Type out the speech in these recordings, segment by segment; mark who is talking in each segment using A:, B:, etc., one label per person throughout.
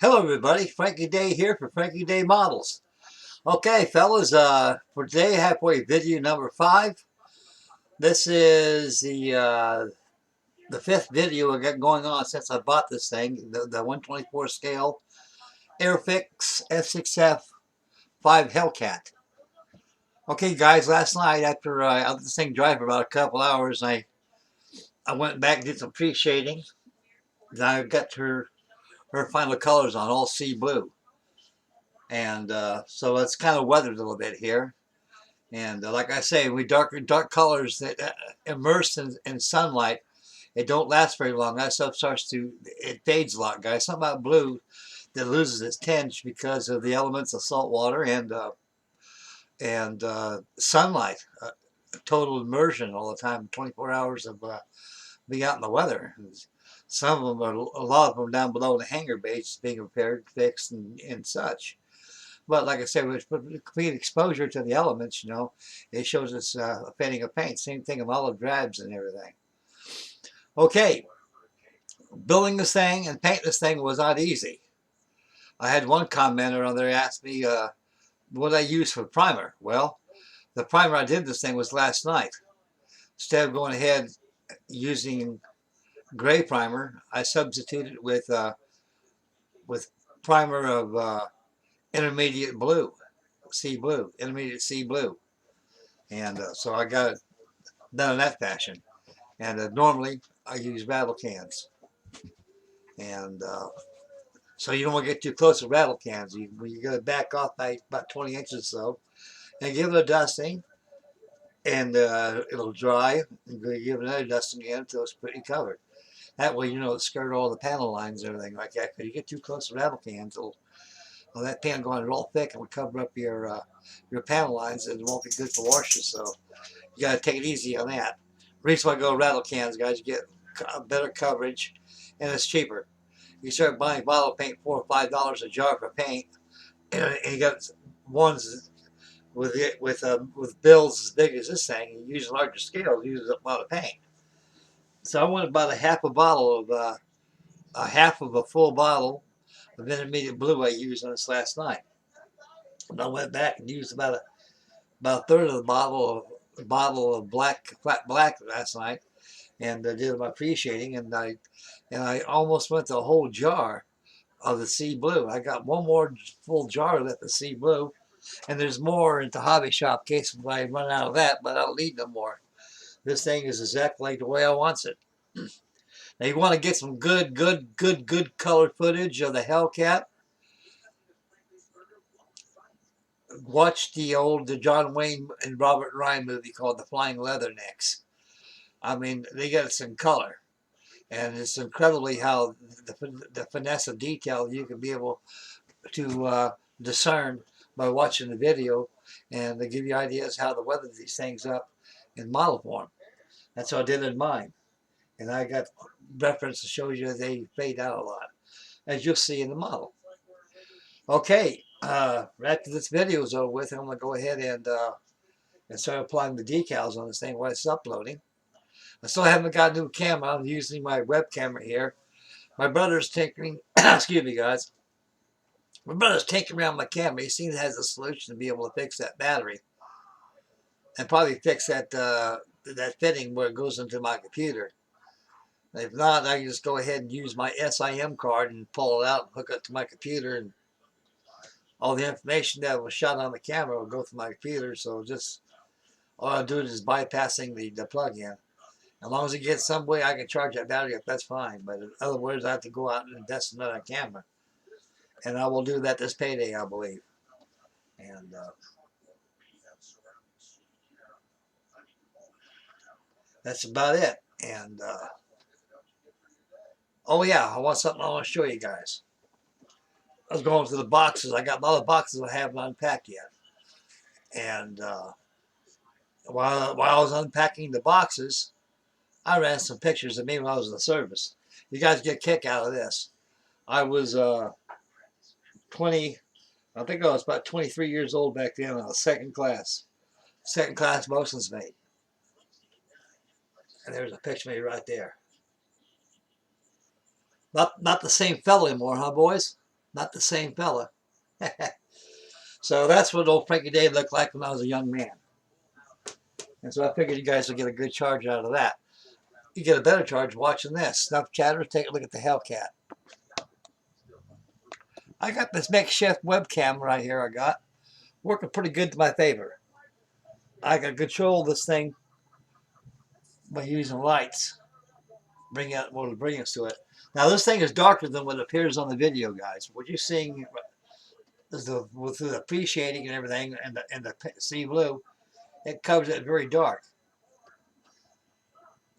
A: Hello everybody, Frankie Day here for Frankie Day Models. Okay fellas, for today halfway video number 5. This is the fifth video I got going on since I bought this thing, the 124 scale Airfix F6F-5 Hellcat. Okay guys, last night after I let this thing drive for about a couple hours, I went back and did some pre-shading. Then I got her final colors on, all sea blue. And so it's kind of weathered a little bit here. And like I say, we dark colors that immersed in sunlight, it don't last very long. That stuff it fades a lot, guys. Something about blue that loses its tinge because of the elements of salt water and sunlight. Total immersion all the time, 24 hours of being out in the weather. Some of them are, a lot of them down below the hangar bays being repaired, fixed, and such. But like I said, with complete exposure to the elements, it shows us fading of paint. Same thing of olive drabs and everything. Okay, building this thing and painting this thing was not easy. I had one commenter on there ask me what I use for primer. Well, the primer I did this thing was last night. Instead of going ahead using gray primer, I substituted with primer of intermediate blue, sea blue, intermediate sea blue. And so I got it done in that fashion. And normally I use rattle cans. And so you don't want to get too close to rattle cans. You got to back off by about 20 inches or so and give it a dusting. And it'll dry. And give it another dusting again until it's pretty covered. That way, it skirt all the panel lines and everything like that. Because you get too close to rattle cans, that paint will go on real thick and will cover up your panel lines, and it won't be good for washes. So you got to take it easy on that. Reason why I go rattle cans, guys, you get better coverage and it's cheaper. You start buying bottle paint $4 or $5 a jar for paint, and you got ones with bills as big as this thing. You use larger scales, uses up a lot of paint. So I went about a half of a full bottle of intermediate blue I used on this last night. And I went back and used about a third of the bottle of flat black last night, and did my pre-shading, and I almost went the whole jar of the sea blue. I got one more full jar left of sea blue, and there's more at the hobby shop in case I run out of that, but I don't need no more. This thing is exactly like the way I want it. Now you want to get some good color footage of the Hellcat. Watch the John Wayne and Robert Ryan movie called The Flying Leathernecks. I mean, they got us in color. And it's incredibly how the finesse of detail you can be able to discern by watching the video, and they give you ideas how to weather these things up in model form. That's how I did in mine. And I got reference to show you they fade out a lot, as you'll see in the model. Okay, after this video is over with, I'm going to go ahead and start applying the decals on this thing while it's uploading. I still haven't got a new camera. I'm using my web camera here. My brother's tinkering. Excuse me, guys. My brother's tinkering around my camera. He seems to has a solution to be able to fix that battery and probably fix that fitting where it goes into my computer. If not, I can just go ahead and use my SIM card and pull it out and hook it to my computer, and all the information that was shot on the camera will go through my computer. So just all I do is bypassing the plug-in. As long as it gets some way I can charge that battery up, that's fine. But in other words, I have to go out and invest in another camera. And I will do that this payday, I believe. And that's about it. And oh yeah, I want to show you guys. I was going through the boxes. I got a lot of boxes I haven't unpacked yet. And while I was unpacking the boxes, I ran some pictures of me when I was in the service. You guys get a kick out of this. I was 20, I think I was about 23 years old back then. I was second class bosun's mate. And there's a picture of me right there. Not the same fellow anymore, huh, boys? Not the same fella. So that's what old Frankie Day looked like when I was a young man. And so I figured you guys would get a good charge out of that. You get a better charge watching this. Snuff Chatters, take a look at the Hellcat. I got this makeshift webcam right here I got. Working pretty good to my favor. I can control this thing by using lights. Bring out more brilliance to it. Now this thing is darker than what appears on the video, guys. What you're seeing is with the pre shading and everything, and the sea blue, it covers it very dark.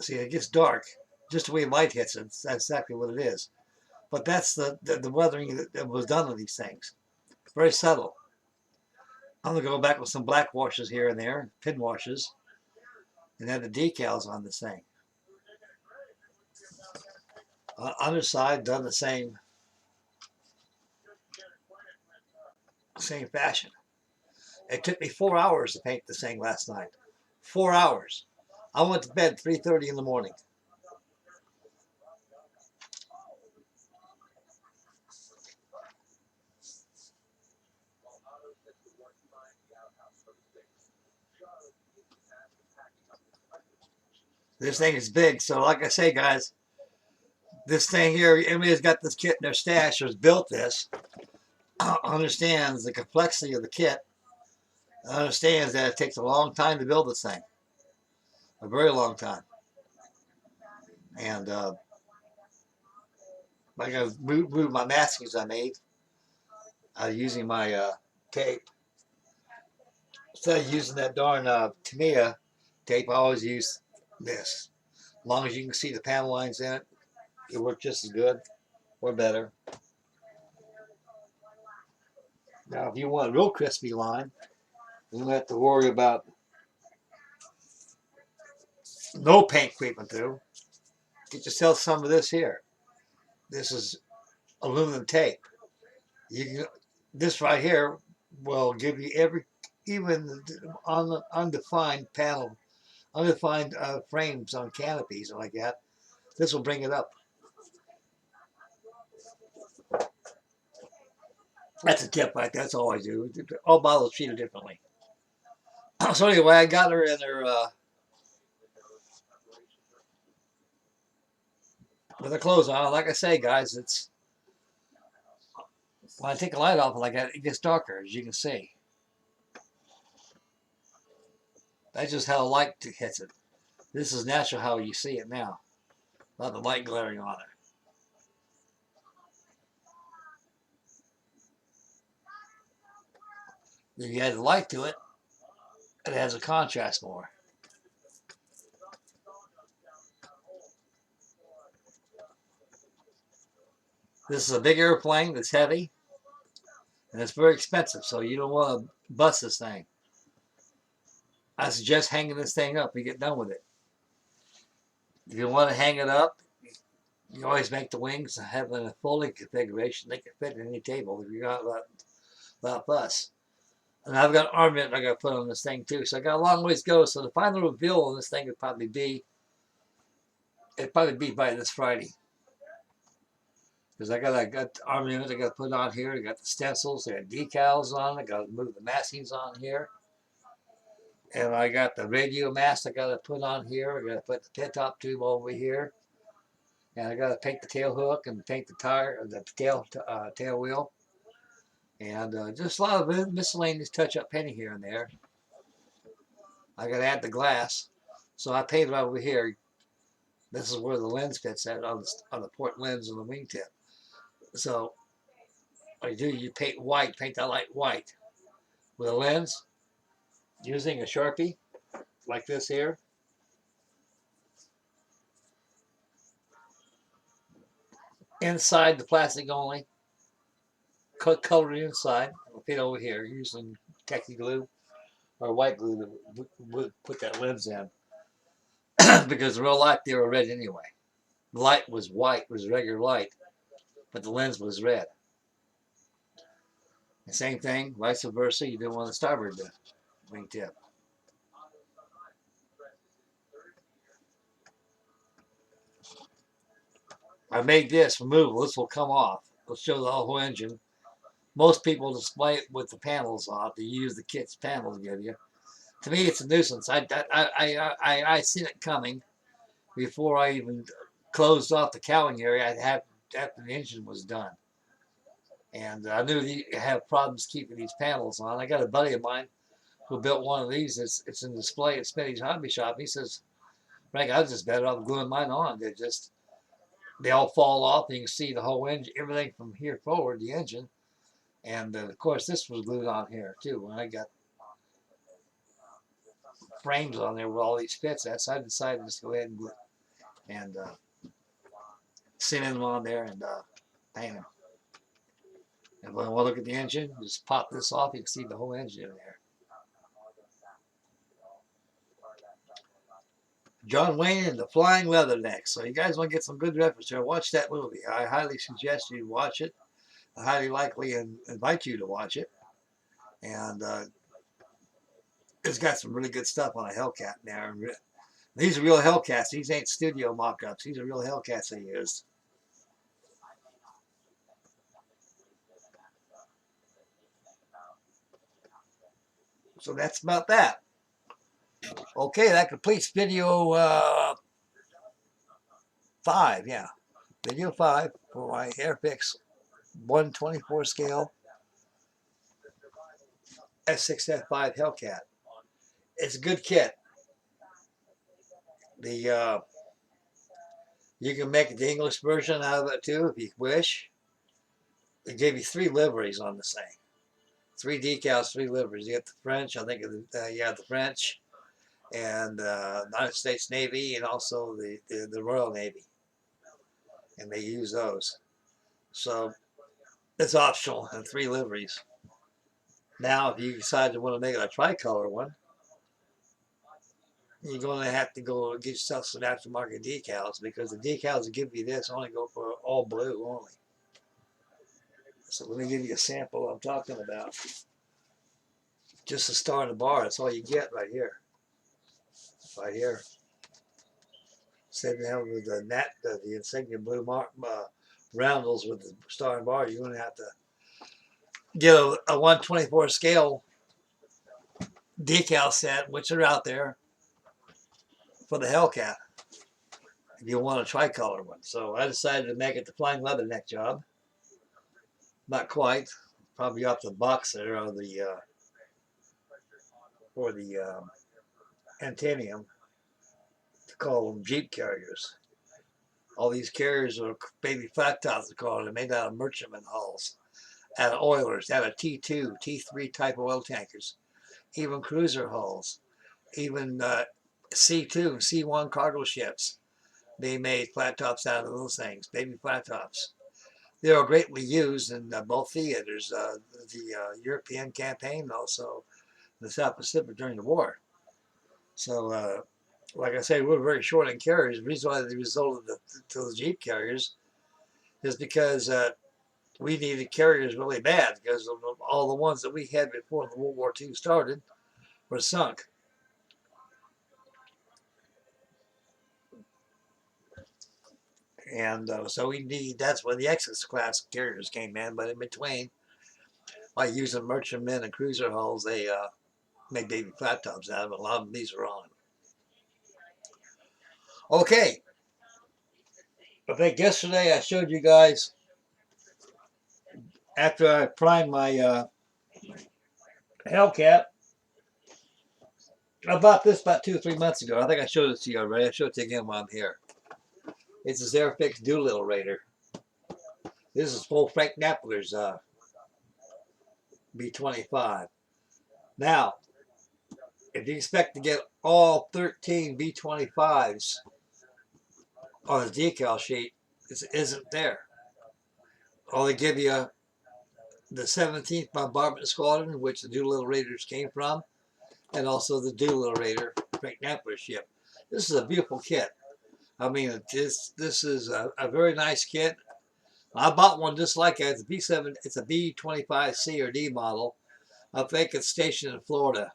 A: See, it gets dark just the way light hits it. That's exactly what it is. But that's the weathering that was done on these things. Very subtle. I'm gonna go back with some black washes here and there, pin washes, and add the decals on this thing. Underside done the same fashion. It took me 4 hours to paint this thing last night. 4 hours. I went to bed 3:30 in the morning. This thing is big, so like I say, guys, this thing here, everybody's got this kit in their stash or has built this, understands the complexity of the kit, understands that it takes a long time to build this thing. A very long time. And I got to move my maskings I made using my tape. Instead of using that darn Tamiya tape, I always use this. As long as you can see the panel lines in it, it works just as good or better. Now, if you want a real crispy line, you don't have to worry about no paint creeping through. Get yourself some of this here. This is aluminum tape. You can, this right here will give you even on undefined panel, undefined frames on canopies and like that. This will bring it up. That's a tip, right? That's all I do. All bottles treated differently. So anyway, I got her in her with her clothes on. Like I say, guys, it's when I take the light off like that, it gets darker, as you can see. That's just how the light hits it. This is natural how you see it now. Not the light glaring on it. If you add the light to it, it adds a contrast more. This is a big airplane that's heavy, and it's very expensive, so you don't want to bust this thing. I suggest hanging this thing up and get done with it. If you want to hang it up, you always make the wings have a folding configuration. They can fit in any table if you're not without fuss. And I've got an armament I got to put on this thing too, so I got a long ways to go. So the final reveal on this thing would probably be, it'd probably be by this Friday. Because I got armament I got to put on here. I got the stencils, I got decals on. I got to move the maskings on here. And I got the radio mast I got to put on here. I got to put the pit top tube over here. And I got to paint the tail hook and paint the tire, the tail wheel. And just a lot of miscellaneous touch-up painting here and there. I got to add the glass. So I painted over here. This is where the lens fits at on the port lens and the wingtip. So what you do, you paint white, paint that light white. With a lens, using a Sharpie, like this here. Inside the plastic only. Color it inside. I'll fit over here using Techie glue or white glue to put that lens in. Because in real life they were red anyway. The light was white, was regular light, but the lens was red. The same thing, vice versa, you don't want the starboard wingtip. I made this removable. This will come off. will show the whole engine. Most people display it with the panels off. They use the kit's panels give you. To me, it's a nuisance. I seen it coming before I even closed off the cowling area. I had after the engine was done, and I knew you have problems keeping these panels on. I got a buddy of mine who built one of these. It's in display at Smitty's Hobby Shop. He says, Frank, I was just better off gluing mine on. They all fall off, and you can see the whole engine, everything from here forward, the engine. And of course, this was glued on here too. When I got frames on there with all these fits at, so I decided to just go ahead and glue and cement them on there and paint them. And when I want to look at the engine, just pop this off, you can see the whole engine in there. John Wayne and the Flying Leathernecks. So you guys want to get some good reference here, watch that movie. I highly suggest you watch it. I highly likely invite you to watch it. And it's got some really good stuff on a Hellcat in there. These are real Hellcats. These ain't studio mock-ups. These are real Hellcats they used. So that's about that. Okay, that completes video 5. Yeah, video 5 for my Airfix 1/24 scale F6F-5 Hellcat. It's a good kit. The you can make the English version out of it too if you wish. They gave you 3 liveries on the thing. 3 decals, 3 liveries. You get the French, I think you have the French, and United States Navy, and also the Royal Navy. And they use those. So it's optional in 3 liveries. Now, if you decide to want to make it a tricolor one, you're going to have to go get yourself some aftermarket decals, because the decals that give you this only go for all blue only. So let me give you a sample I'm talking about. Just a star and a bar, that's all you get right here. Right here. Sitting there with the insignia blue roundels with the star and bar, you're going to have to get a 1/24 scale decal set, which are out there for the Hellcat, if you want a tricolor one. So I decided to make it the Flying Leatherneck job. Not quite, probably off the box there or the Antenium, to call them Jeep carriers. All these carriers are baby flat tops, they call it. They're made out of merchantman hulls, out of oilers, out of T2, T3 type oil tankers, even cruiser hulls, even C2 and C1 cargo ships. They made flat tops out of those things, baby flat tops. They are greatly used in both theaters, the European campaign and also the South Pacific during the war. So, like I say, we're very short on carriers. The reason why they resorted to the Jeep carriers is because we needed carriers really bad, because all the ones that we had before the World War II started were sunk. And so that's when the Exodus class carriers came in. But in between, by using merchantmen and cruiser hulls, they make baby flat tops out of it. A lot of these are on. Okay. I think yesterday I showed you guys, after I primed my Hellcat, I bought this about 2 or 3 months ago. I think I showed it to you already. I'll show it to you again while I'm here. It's this Airfix Doolittle Raider. This is full Frank Knapler's B25. Now, if you expect to get all 13 B25s on the decal sheet, it isn't there. All they give you the 17th Bombardment Squadron, which the Doolittle Raiders came from, and also the Doolittle Raider Frank Knapler ship. This is a beautiful kit. I mean, this is a very nice kit. I bought one just like it. It's a B7. It's a B25 C or D model. I think it's stationed in Florida.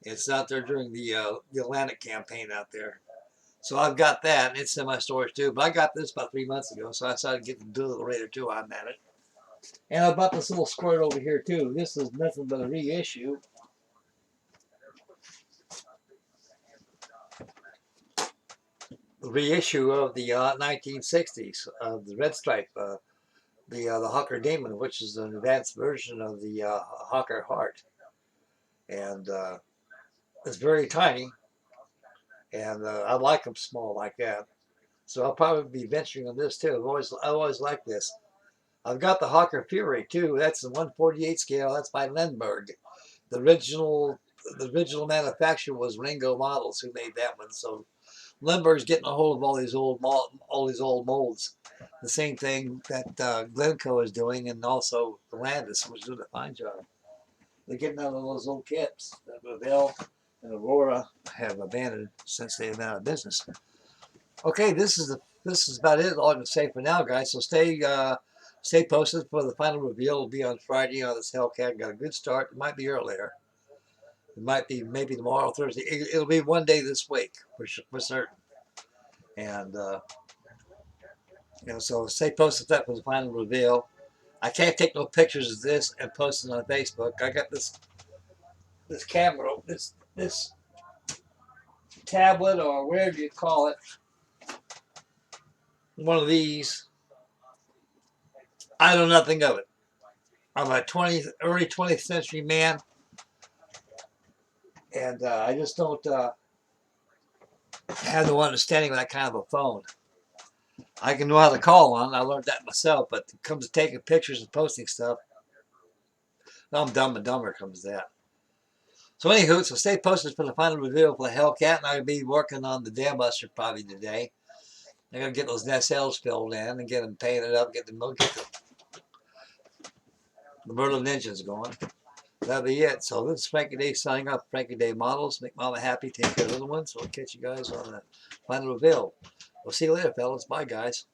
A: It's out there during the Atlantic campaign out there. So I've got that, and it's in my storage too. But I got this about 3 months ago, so I decided to get the Doolittle Raider too. I'm at it. And I bought this little squirt over here too. This is nothing but a reissue. Reissue of the 1960s of the Red Stripe, the Hawker Damon, which is an advanced version of the Hawker Heart, and it's very tiny, and I like them small like that. So I'll probably be venturing on this too. I always like this. I've got the Hawker Fury too. That's the 1/48 scale. That's by Lindbergh. The original manufacturer was Ringo Models who made that one. So Lindbergh's getting a hold of all these old molds. The same thing that Glencoe is doing, and also Landis, which is doing a fine job. They're getting out of those old kits that Overal and Aurora have abandoned since they've been out of business. Okay, this is about it. All I can say for now, guys. So stay posted for the final reveal. Will be on Friday on this Hellcat. Got a good start. It might be earlier. It might be maybe tomorrow, Thursday. It'll be one day this week for certain. And so stay posted for that for the final reveal. I can't take no pictures of this and post it on Facebook. I got this camera, this tablet or whatever you call it, one of these. I know nothing of it. I'm a early 20th century man, and I just don't have no understanding of that kind of a phone. I can know how to call one. I learned that myself, but it comes to taking pictures and posting stuff, I'm dumb and dumber comes that. So anywho, so stay posted for the final reveal for the Hellcat, and I'll be working on the Dam Buster probably today. I'm going to get those nacelles filled in and get them painted up, get the Merlin engines going. That'll be it. So this is Frankie Day signing off. Frankie Day Models. Make Mama happy. Take care of the little ones. So we'll catch you guys on the final reveal. We'll see you later, fellas. Bye, guys.